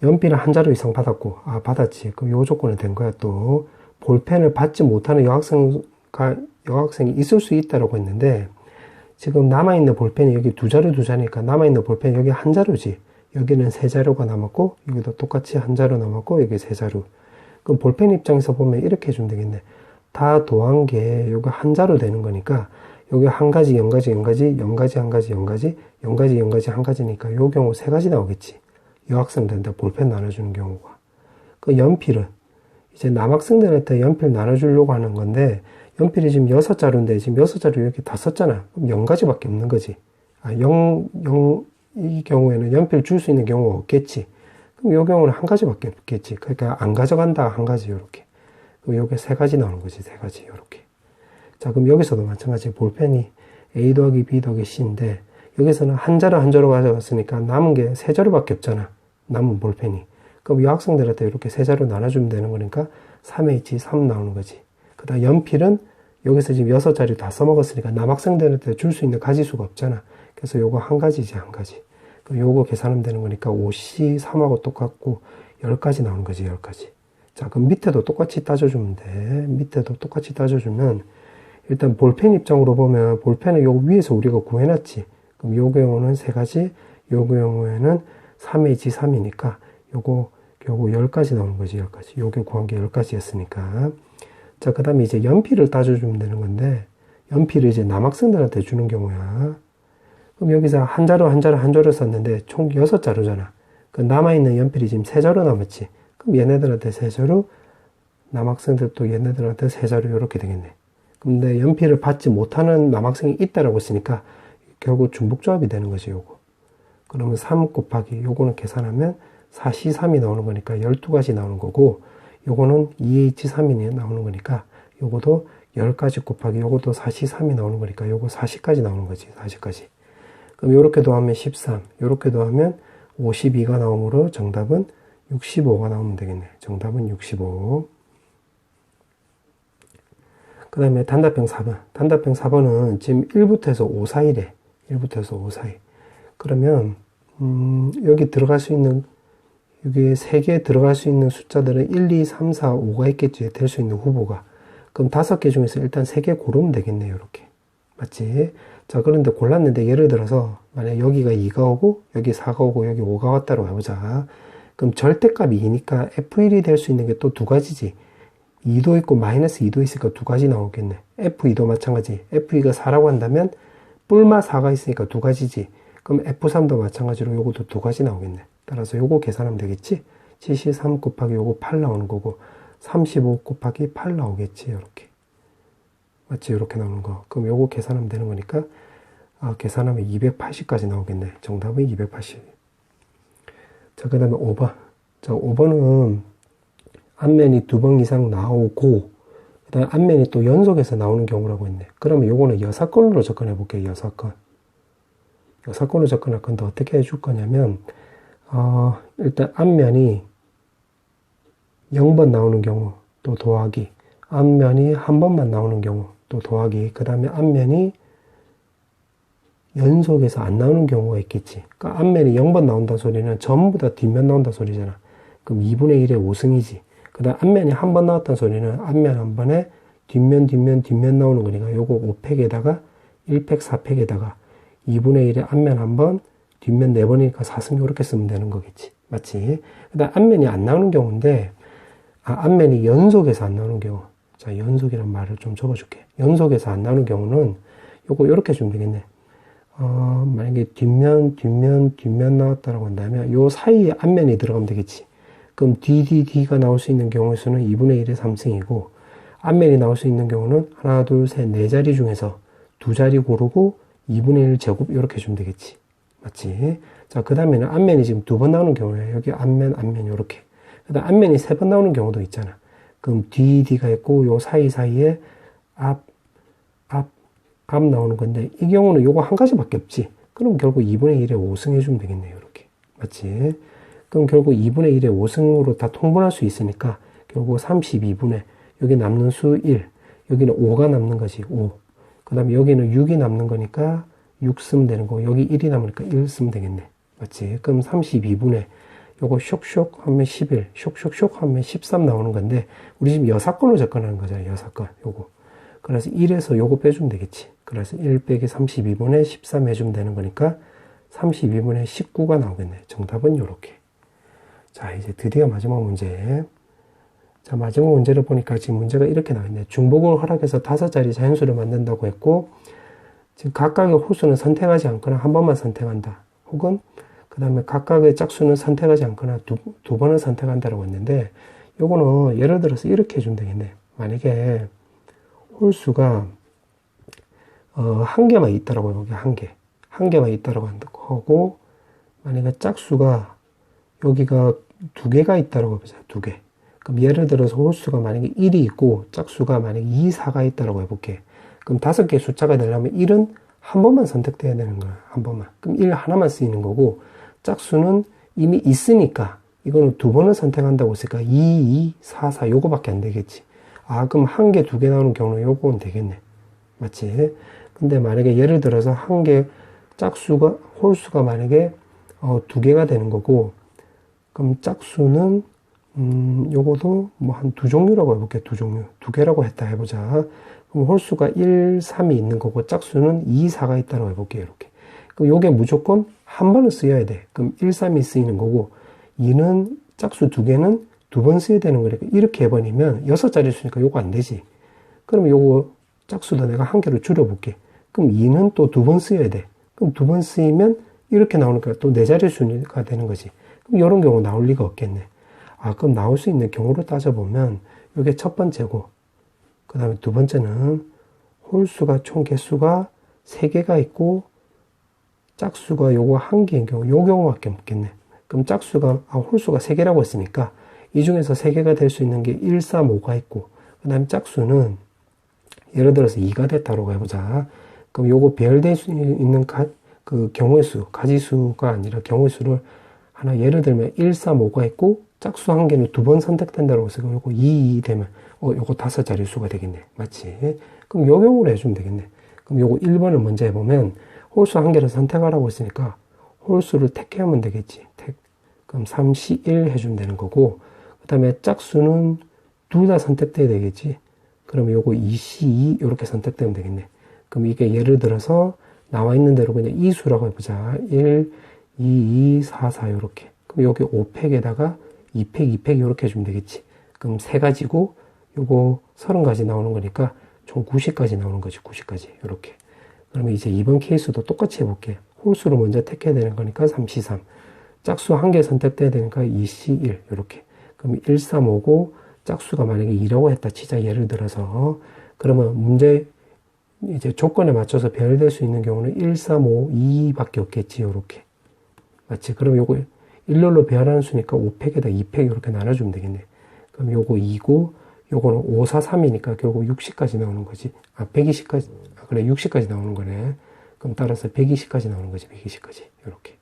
Speaker 1: 연필을 한 자루 이상 받았고 받았지. 그럼 요 조건이 된 거야. 또 볼펜을 받지 못하는 여학생이 있을 수 있다라고 했는데 지금 남아있는 볼펜이 여기 2자루니까 남아있는 볼펜이 여기 한 자루지. 여기는 3자루가 남았고 여기도 똑같이 한 자루 남았고 여기 3자루. 그럼 볼펜 입장에서 보면 이렇게 해주면 되겠네. 다 더한 게 여기 한 자루 되는 거니까 여기 한 가지, 한 가지니까 요 경우 3가지 나오겠지. 여학생들한테 볼펜 나눠주는 경우가. 그 연필은 이제 남학생들한테 연필 나눠주려고 하는 건데 연필이 지금 6자루인데 지금 6자루 이렇게 다 썼잖아. 그럼 0가지밖에 없는 거지. 이 경우에는 연필 줄 수 있는 경우가 없겠지. 그럼 이 경우는 한 가지밖에 없겠지. 그러니까 안 가져간다 한 가지 요렇게. 그럼 요게 3가지 나오는 거지. 3가지 요렇게. 자, 그럼 여기서도 마찬가지. 볼펜이 A 더하기 B 더하기 C인데 여기서는 한 자루 가져갔으니까 남은 게 3자루밖에 없잖아. 남은 볼펜이. 그럼 이 학생들한테 이렇게 3자루 나눠주면 되는 거니까 3H3 나오는 거지. 그 다음 연필은 여기서 지금 6자루 다 써먹었으니까 남학생들한테 줄 수 있는 가지수가 없잖아. 그래서 요거 한 가지지, 한 가지. 그럼 요거 계산하면 되는 거니까 5C3하고 똑같고 10가지 나오는 거지, 10가지. 자, 그럼 밑에도 똑같이 따져주면 돼. 밑에도 똑같이 따져주면 일단 볼펜 입장으로 보면 볼펜은 요 위에서 우리가 구해놨지. 그럼 요 경우는 3가지, 요 경우에는 3H3이니까 요거 10가지 나오는 거지, 10가지. 요게 구한 게 10가지였으니까. 자, 그 다음에 이제 연필을 따져주면 되는 건데, 연필을 이제 남학생들한테 주는 경우야. 그럼 여기서 한 자루 썼는데, 총 6자루잖아. 그 남아있는 연필이 지금 3자루 남았지. 그럼 얘네들한테 3자루, 남학생들도 얘네들한테 3자루, 요렇게 되겠네. 근데 연필을 받지 못하는 남학생이 있다라고 했으니까, 결국 중복조합이 되는 거지, 요거. 그러면 3 곱하기, 요거는 계산하면 4C3이 나오는 거니까 12가지 나오는 거고, 요거는 2H3이 나오는 거니까 요것도 10가지 곱하기 요것도 4C3이 나오는 거니까 요거 40까지 나오는 거지. 40까지. 그럼 요렇게 더하면 13, 요렇게 더하면 52가 나오므로 정답은 65가 나오면 되겠네. 정답은 65. 그 다음에 단답형 4번. 단답형 4번은 지금 1부터 해서 5 사이래. 1부터 해서 5 사이. 그러면, 여기 들어갈 수 있는, 여기에 3개 들어갈 수 있는 숫자들은 1, 2, 3, 4, 5가 있겠지. 될 수 있는 후보가. 그럼 5개 중에서 일단 3개 고르면 되겠네요. 이렇게. 맞지? 자, 그런데 골랐는데 예를 들어서, 만약 여기가 2가 오고, 여기 4가 오고, 여기 5가 왔다고 해보자. 그럼 절대값이 2니까 F1이 될 수 있는 게 또 2가지지. 2도 있고 마이너스 2도 있으니까 2가지 나오겠네. F2도 마찬가지. F2가 4라고 한다면 뿔마 4가 있으니까 2가지지. 그럼 F3도 마찬가지로 요것도 2가지 나오겠네. 따라서 요거 계산하면 되겠지. 73 곱하기 요거 8 나오는 거고 35 곱하기 8 나오겠지. 이렇게. 맞지? 이렇게 나오는 거. 그럼 요거 계산하면 되는 거니까 계산하면 280까지 나오겠네. 정답은 280. 자, 그 다음에 5번. 자, 5번은 앞면이 2번 이상 나오고, 그 다음에 앞면이 또 연속해서 나오는 경우라고 했네. 그러면 요거는 여사건으로 접근해 볼게요. 여사건. 여사건으로 접근할 건데 어떻게 해줄 거냐면, 일단 앞면이 0번 나오는 경우, 또 더하기. 앞면이 한 번만 나오는 경우, 또 더하기. 그 다음에 앞면이 연속해서 안 나오는 경우가 있겠지. 그러니까 앞면이 0번 나온다 소리는 전부 다 뒷면 나온다 소리잖아. 그럼 2분의 1의 5승이지. 그 다음 앞면이 한 번 나왔다는 소리는 앞면 한 번에 뒷면 나오는 거니까 요거 5팩에다가 1팩 4팩에다가 2분의 1의 앞면 한 번, 뒷면 4번이니까 4승 이렇게 쓰면 되는 거겠지. 맞지? 그 다음 앞면이 안 나오는 경우인데, 앞면이 연속해서 안 나오는 경우. 자, 연속이란 말을 좀 적어줄게. 연속해서 안 나오는 경우는 요거 이렇게 주면 되겠네. 만약에 뒷면 나왔다라고 한다면 요 사이에 앞면이 들어가면 되겠지. 그럼 DDD가 나올 수 있는 경우의 수는 2분의 1의 3승이고 앞면이 나올 수 있는 경우는 하나, 둘, 셋, 네 자리 중에서 두 자리 고르고 2분의 1 제곱 이렇게 주면 되겠지. 맞지? 자, 그 다음에는 앞면이 지금 2번 나오는 경우에 여기 앞면 이렇게. 그 다음 앞면이 3번 나오는 경우도 있잖아. 그럼 DD가 있고 요 사이사이에 앞 나오는 건데 이 경우는 요거 한 가지밖에 없지. 그럼 결국 2분의 1에 5승 해주면 되겠네요. 이렇게. 맞지? 그럼 결국 2분의 1에 5승으로 다 통분할 수 있으니까 결국 32분의 여기 남는 수 1, 여기는 5가 남는 거지. 5. 그 다음에 여기는 6이 남는 거니까 6 쓰면 되는 거고 여기 1이 남으니까 1 쓰면 되겠네. 맞지? 그럼 32분의 요거 쇽쇽 하면 11, 쇽쇽쇽 하면 13 나오는 건데 우리 지금 여사건으로 접근하는 거잖아요. 여사건. 요거. 그래서 1에서 요거 빼주면 되겠지. 그래서 1 빼기 32분의 13 해주면 되는 거니까 32분의 19가 나오겠네. 정답은 요렇게. 자, 이제 드디어 마지막 문제. 자, 마지막 문제를 보니까 지금 문제가 이렇게 나와있네. 중복을 허락해서 5자리 자연수를 만든다고 했고, 지금 각각의 호수는 선택하지 않거나 한 번만 선택한다. 혹은, 그 다음에 각각의 짝수는 선택하지 않거나 두 번을 선택한다라고 했는데, 요거는 예를 들어서 이렇게 해주면 되겠네. 만약에 홀수가, 한 개만 있다라고 해볼게. 한 개만 있다라고 하고, 만약에 짝수가, 여기가 2개가 있다라고 해보자. 2개. 그럼 예를 들어서 홀수가 만약에 1이 있고 짝수가 만약에 2, 4가 있다라고 해볼게. 그럼 5개 숫자가 되려면 1은 한 번만 선택돼야 되는 거야. 한 번만. 그럼 1 하나만 쓰이는 거고 짝수는 이미 있으니까 이거는 2번을 선택한다고 했으니까 2, 2, 4, 4 요거밖에 안 되겠지. 그럼 1개, 2개 나오는 경우는 요거는 되겠네. 맞지? 근데 만약에 예를 들어서 홀수가 만약에 2개가 되는 거고 그럼 짝수는 요거도 뭐 한 2종류라고 해볼게. 2종류. 2개라고 했다 해보자. 그럼 홀수가 1, 3이 있는 거고 짝수는 2, 4가 있다고 해볼게. 이렇게. 그럼 요게 무조건 한 번을 쓰여야 돼. 그럼 1, 3이 쓰이는 거고 2는 짝수 2개는 2번 써야 되는 거니까 이렇게 해버리면 6자리 수니까 요거 안 되지. 그럼 요거 짝수도 내가 한 개로 줄여볼게. 그럼 2는 또 2번 써야 돼. 그럼 2번 쓰이면 이렇게 나오니까 또 4자리 수가 되는 거지. 그럼 이런 경우 나올 리가 없겠네. 그럼 나올 수 있는 경우를 따져보면 이게 첫 번째고 그 다음에 두 번째는 홀수가 총 개수가 3개가 있고 짝수가 요거 1개인 경우 요 경우밖에 없겠네. 그럼 홀수가 3개라고 했으니까 이 중에서 3개가 될 수 있는 게 1, 3, 5가 있고 그 다음에 짝수는 예를 들어서 2가 됐다고 해보자. 그럼 요거 배열될 수 있는 그 경우의 수, 가지수가 아니라 경우의 수를 하나 예를 들면 1, 3, 5가 있고 짝수 1개는 2번 선택된다고 해서 요거 2, 2 되면 요거 5자릿수가 되겠네. 맞지? 그럼 요 경우로 해주면 되겠네. 그럼 요거 1번을 먼저 해보면 홀수 한 개를 선택하라고 했으니까 홀수를 택하면 되겠지. 그럼 3C1 해주면 되는 거고, 그 다음에 짝수는 둘 다 선택돼야 되겠지. 그러면 요거 2C2 이렇게 선택되면 되겠네. 그럼 이게 예를 들어서 나와 있는 대로 그냥 이수라고 해보자. 1, 2, 2, 4, 4 이렇게. 그럼 여기 5팩에다가 2팩, 2팩 이렇게 해주면 되겠지. 그럼 3가지고 요거 30가지 나오는 거니까 총 90까지 나오는 거지. 90까지 이렇게. 그러면 이제 이번 케이스도 똑같이 해볼게. 홀수를 먼저 택해야 되는 거니까 3C3. 짝수 한 개 선택돼야 되니까 2C1 이렇게. 그럼 1, 3, 5고 짝수가 만약에 2라고 했다 치자. 예를 들어서. 그러면 문제 이제 조건에 맞춰서 배열될 수 있는 경우는 1, 3, 5, 2밖에 없겠지. 요렇게. 맞지? 그럼 요거 일렬로 배열하는 수니까 5팩에다 2팩 이렇게 나눠주면 되겠네. 그럼 요거 2고 요거는 5, 4, 3이니까 결국 60까지 나오는 거지. 120까지, 그래, 60까지 나오는 거네. 그럼 따라서 120까지 나오는 거지. 120까지. 요렇게.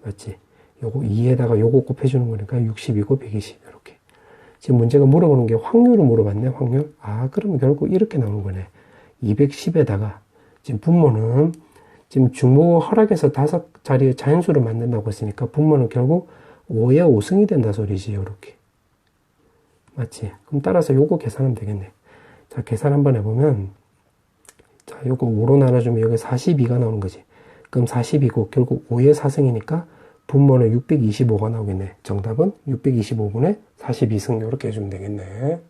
Speaker 1: 맞지? 요거 2에다가 요거 곱해주는 거니까 60이고 120. 요렇게. 지금 문제가 물어보는 게 확률을 물어봤네. 확률. 그러면 결국 이렇게 나오는 거네. 210에다가 지금 분모는 지금 중모 허락에서 5자리의 자연수를 만든다고 했으니까 분모는 결국 5의 5승이 된다 소리지. 요렇게. 맞지? 그럼 따라서 요거 계산하면 되겠네. 자, 계산 한번 해보면, 자, 요거 5로 나눠주면 여기 42가 나오는 거지. 그럼 42고 결국 5의 4승이니까 분모는 625가 나오겠네. 정답은 625분의 42승 이렇게 해주면 되겠네.